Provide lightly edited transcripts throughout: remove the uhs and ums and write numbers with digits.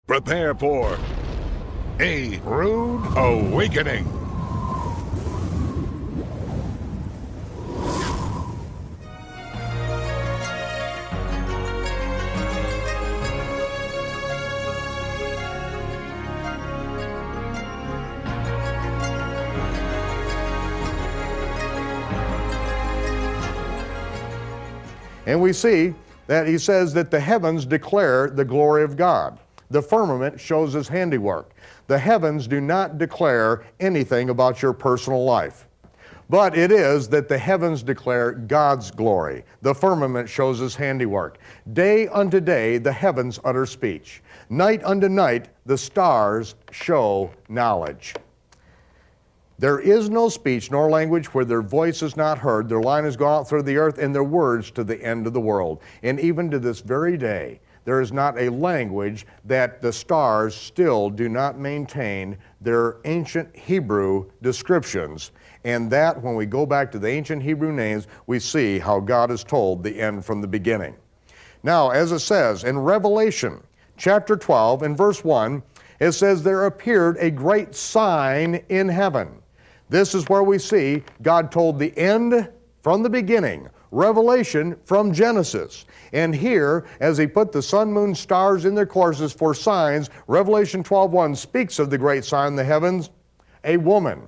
Prepare for A Rood Awakening. And we see that he says that the heavens declare the glory of God. The firmament shows his handiwork. The heavens do not declare anything about your personal life. But it is that the heavens declare God's glory. The firmament shows his handiwork. Day unto day the heavens utter speech. Night unto night the stars show knowledge. There is no speech nor language where their voice is not heard. Their line has gone out through the earth, and their words to the end of the world. And even to this very day, there is not a language that the stars still do not maintain their ancient Hebrew descriptions. And that, when we go back to the ancient Hebrew names, we see how God has told the end from the beginning. Now, as it says in Revelation chapter 12 and verse 1, it says, "There appeared a great sign in heaven." This is where we see God told the end from the beginning, Revelation from Genesis. And here, as he put the sun, moon, stars in their courses for signs, Revelation 12:1 speaks of the great sign in the heavens, a woman.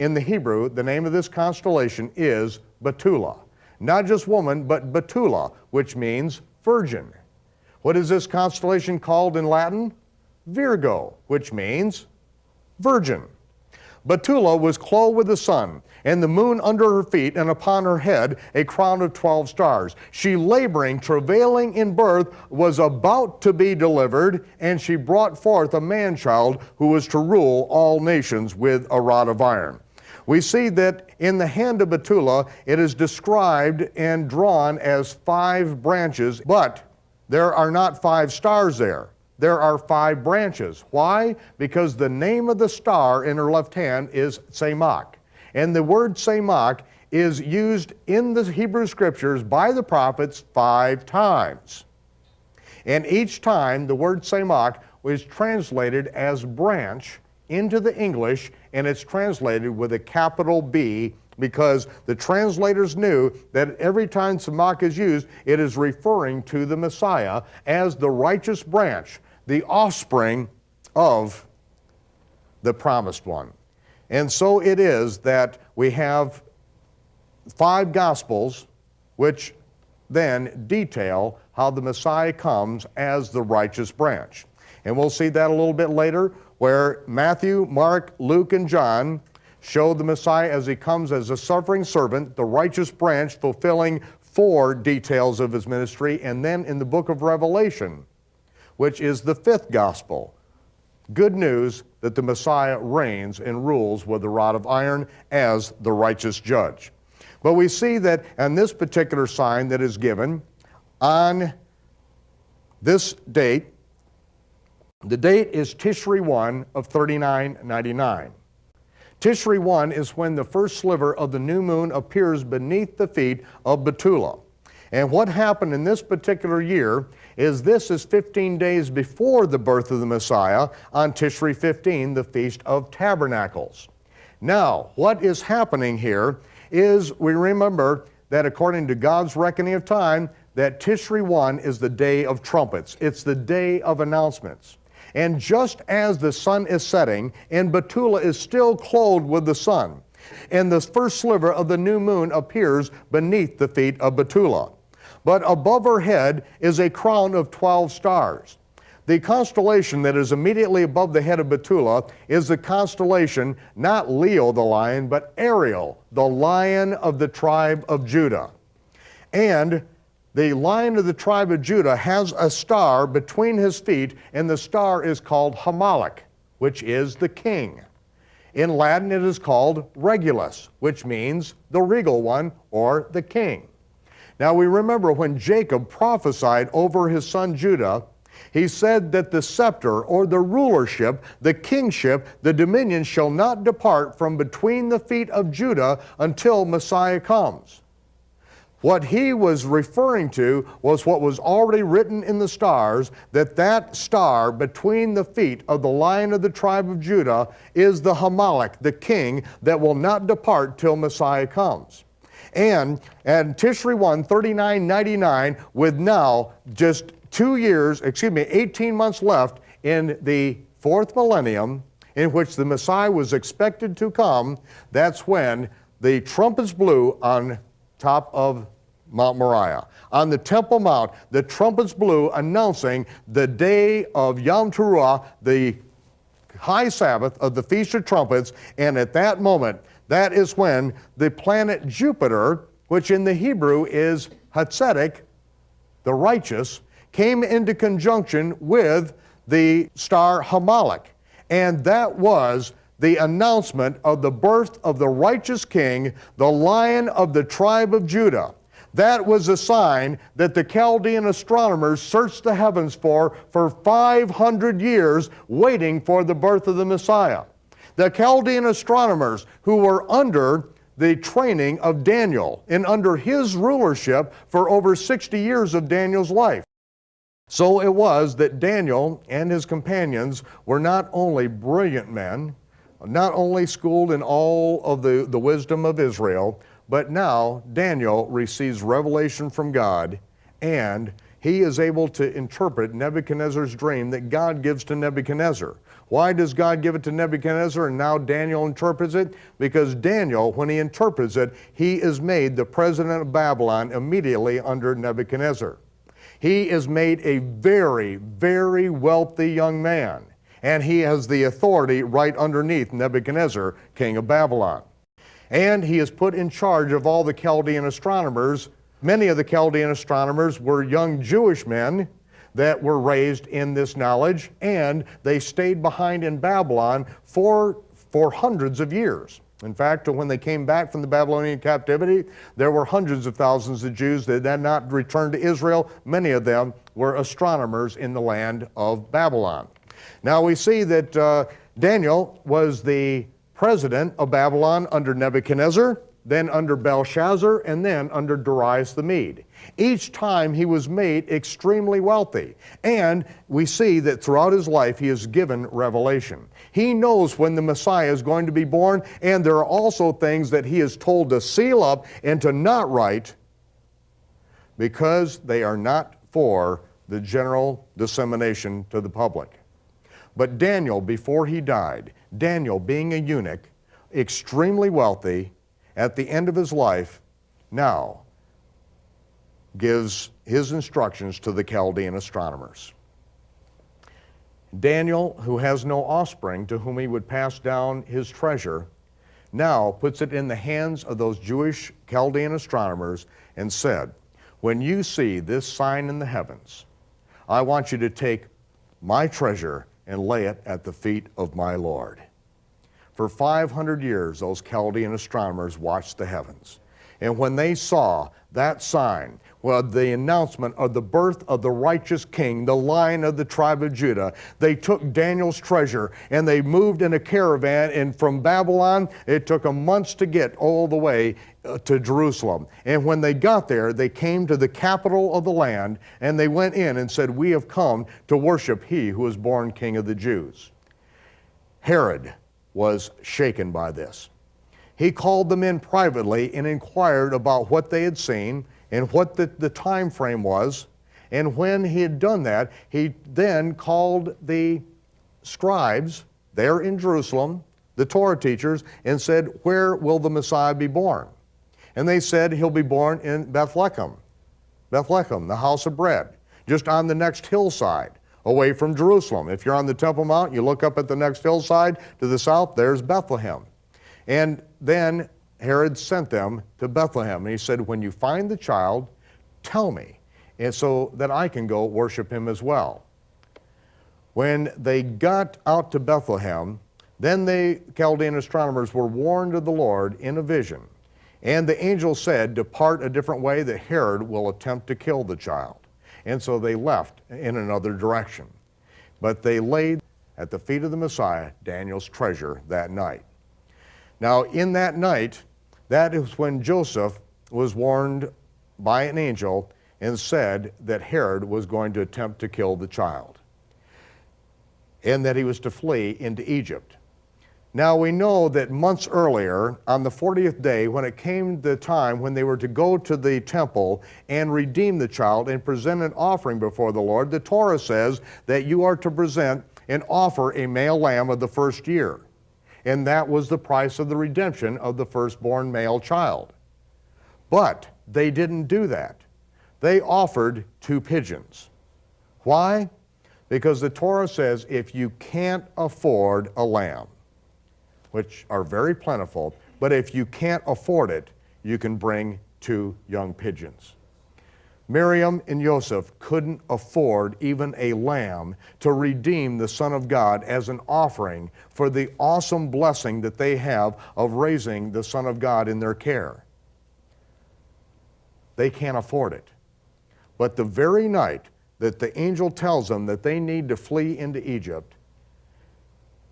In the Hebrew, the name of this constellation is Betula. Not just woman, but Betula, which means virgin. What is this constellation called in Latin? Virgo, which means virgin. Betula was clothed with the sun, and the moon under her feet, and upon her head a crown of 12 stars. She, laboring, travailing in birth, was about to be delivered, and she brought forth a man-child who was to rule all nations with a rod of iron. We see that in the hand of Betula, it is described and drawn as 5 branches, but there are not 5 stars there. There are 5 branches. Why? Because the name of the star in her left hand is Tzemach. And the word Tzemach is used in the Hebrew scriptures by the prophets 5 times. And each time the word Tzemach was translated as branch into the English, and it's translated with a capital B, because the translators knew that every time Tzemach is used, it is referring to the Messiah as the righteous branch, the offspring of the promised one. And so it is that we have 5 gospels which then detail how the Messiah comes as the righteous branch. And we'll see that a little bit later, where Matthew, Mark, Luke, and John show the Messiah as he comes as a suffering servant, the righteous branch, fulfilling 4 details of his ministry. And then in the book of Revelation, which is the 5th gospel, good news that the Messiah reigns and rules with a rod of iron as the righteous judge. But we see that on this particular sign that is given on this date, the date is Tishri 1 of 3999. Tishri 1 is when the first sliver of the new moon appears beneath the feet of Betula. And what happened in this particular year is this is 15 days before the birth of the Messiah on Tishri 15, the Feast of Tabernacles. Now, what is happening here is we remember that according to God's reckoning of time, that Tishri 1 is the day of trumpets. It's the day of announcements. And just as the sun is setting and Betula is still clothed with the sun, and the first sliver of the new moon appears beneath the feet of Betula. But above her head is a crown of 12 stars. The constellation that is immediately above the head of Betula is the constellation, not Leo the lion, but Ariel, the lion of the tribe of Judah. And the lion of the tribe of Judah has a star between his feet, and the star is called Hamalek, which is the king. In Latin it is called Regulus, which means the regal one or the king. Now we remember when Jacob prophesied over his son Judah, he said that the scepter or the rulership, the kingship, the dominion shall not depart from between the feet of Judah until Messiah comes. What he was referring to was what was already written in the stars, that that star between the feet of the Lion of the tribe of Judah is the Hamalek, the king that will not depart till Messiah comes. And at Tishri 1, 3999, with now just 18 months left in the fourth millennium, in which the Messiah was expected to come, that's when the trumpets blew on top of Mount Moreh-Yah. On the Temple Mount, the trumpets blew announcing the day of Yom Teruah, the high Sabbath of the Feast of Trumpets, and at that moment, that is when the planet Jupiter, which in the Hebrew is Hatzedek, the righteous, came into conjunction with the star Hamalek. And that was the announcement of the birth of the righteous king, the Lion of the tribe of Judah. That was a sign that the Chaldean astronomers searched the heavens for 500 years, waiting for the birth of the Messiah. The Chaldean astronomers who were under the training of Daniel and under his rulership for over 60 years of Daniel's life. So it was that Daniel and his companions were not only brilliant men, not only schooled in all of the wisdom of Israel, but now Daniel receives revelation from God, and he is able to interpret Nebuchadnezzar's dream that God gives to Nebuchadnezzar. Why does God give it to Nebuchadnezzar and now Daniel interprets it? Because Daniel, when he interprets it, he is made the president of Babylon immediately under Nebuchadnezzar. He is made a very, very wealthy young man, and he has the authority right underneath Nebuchadnezzar, king of Babylon. And he is put in charge of all the Chaldean astronomers. Many of the Chaldean astronomers were young Jewish men that were raised in this knowledge, and they stayed behind in Babylon for hundreds of years. In fact, when they came back from the Babylonian captivity, there were hundreds of thousands of Jews that had not returned to Israel. Many of them were astronomers in the land of Babylon. Now we see that Daniel was the president of Babylon under Nebuchadnezzar, then under Belshazzar, and then under Darius the Mede. Each time he was made extremely wealthy. And we see that throughout his life he is given revelation. He knows when the Messiah is going to be born, and there are also things that he is told to seal up and to not write because they are not for the general dissemination to the public. But Daniel, before he died, Daniel being a eunuch, extremely wealthy, at the end of his life, now gives his instructions to the Chaldean astronomers. Daniel, who has no offspring to whom he would pass down his treasure, now puts it in the hands of those Jewish Chaldean astronomers and said, when you see this sign in the heavens, I want you to take my treasure and lay it at the feet of my Lord. For 500 years, those Chaldean astronomers watched the heavens. And when they saw that sign, well, the announcement of the birth of the righteous king, the Lion of the tribe of Judah, they took Daniel's treasure and they moved in a caravan, and from Babylon, it took them months to get all the way to Jerusalem. And when they got there, they came to the capital of the land, and they went in and said, we have come to worship he who was born King of the Jews. Herod was shaken by this. He called them in privately and inquired about what they had seen and what the time frame was. And when he had done that, he then called the scribes there in Jerusalem, the Torah teachers, and said, where will the Messiah be born? And they said, he'll be born in Bethlehem, the house of bread, just on the next hillside, away from Jerusalem. If you're on the Temple Mount, you look up at the next hillside to the south, there's Bethlehem. And then Herod sent them to Bethlehem, and he said, when you find the child, tell me, and so that I can go worship him as well. When they got out to Bethlehem, then the Chaldean astronomers were warned of the Lord in a vision. And the angel said, depart a different way, that Herod will attempt to kill the child. And so they left in another direction. But they laid at the feet of the Messiah Daniel's treasure that night. Now in that night, that is when Joseph was warned by an angel and said that Herod was going to attempt to kill the child and that he was to flee into Egypt. Now we know that months earlier, on the 40th day, when it came the time when they were to go to the temple and redeem the child and present an offering before the Lord, the Torah says that you are to present and offer a male lamb of the first year. And that was the price of the redemption of the firstborn male child. But they didn't do that. They offered 2 pigeons. Why? Because the Torah says if you can't afford a lamb, which are very plentiful, but if you can't afford it, you can bring 2 young pigeons. Miriam and Joseph couldn't afford even a lamb to redeem the Son of God as an offering for the awesome blessing that they have of raising the Son of God in their care. They can't afford it. But the very night that the angel tells them that they need to flee into Egypt,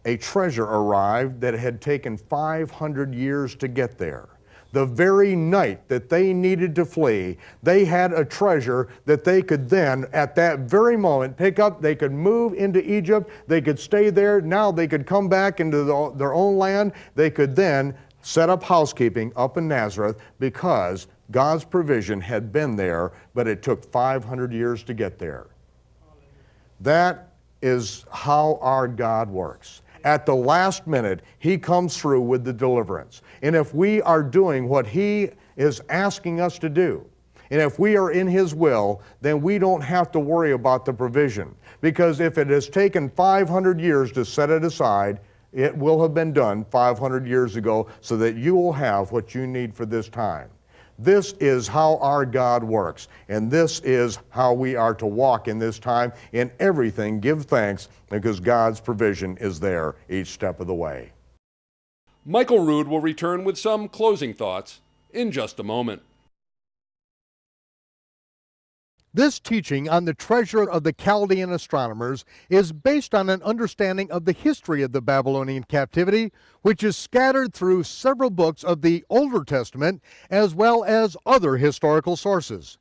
a treasure arrived that had taken 500 years to get there. The very night that they needed to flee, they had a treasure that they could then, at that very moment, pick up. They could move into Egypt. They could stay there. Now they could come back into their own land. They could then set up housekeeping up in Nazareth because God's provision had been there, but it took 500 years to get there. That is how our God works. At the last minute, He comes through with the deliverance. And if we are doing what He is asking us to do, and if we are in His will, then we don't have to worry about the provision. Because if it has taken 500 years to set it aside, it will have been done 500 years ago so that you will have what you need for this time. This is how our God works, and this is how we are to walk in this time. In everything, give thanks, because God's provision is there each step of the way. Michael Rood will return with some closing thoughts in just a moment. This teaching on the treasure of the Chaldean astronomers is based on an understanding of the history of the Babylonian captivity, which is scattered through several books of the Older Testament as well as other historical sources.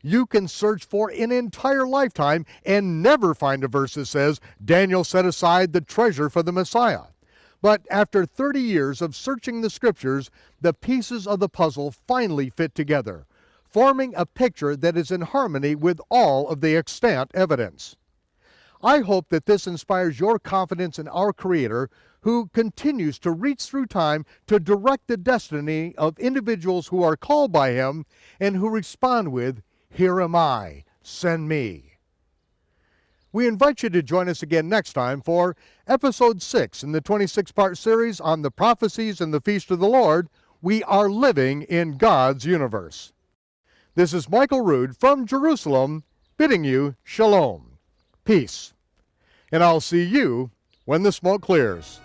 You can search for an entire lifetime and never find a verse that says Daniel set aside the treasure for the Messiah. But after 30 years of searching the scriptures, the pieces of the puzzle finally fit together, forming a picture that is in harmony with all of the extant evidence. I hope that this inspires your confidence in our Creator, who continues to reach through time to direct the destiny of individuals who are called by Him and who respond with, "Here am I, send me." We invite you to join us again next time for Episode 6 in the 26-part series on the Prophecies and the Feast of the Lord. We are living in God's universe. This is Michael Rood from Jerusalem, bidding you shalom, peace. And I'll see you when the smoke clears.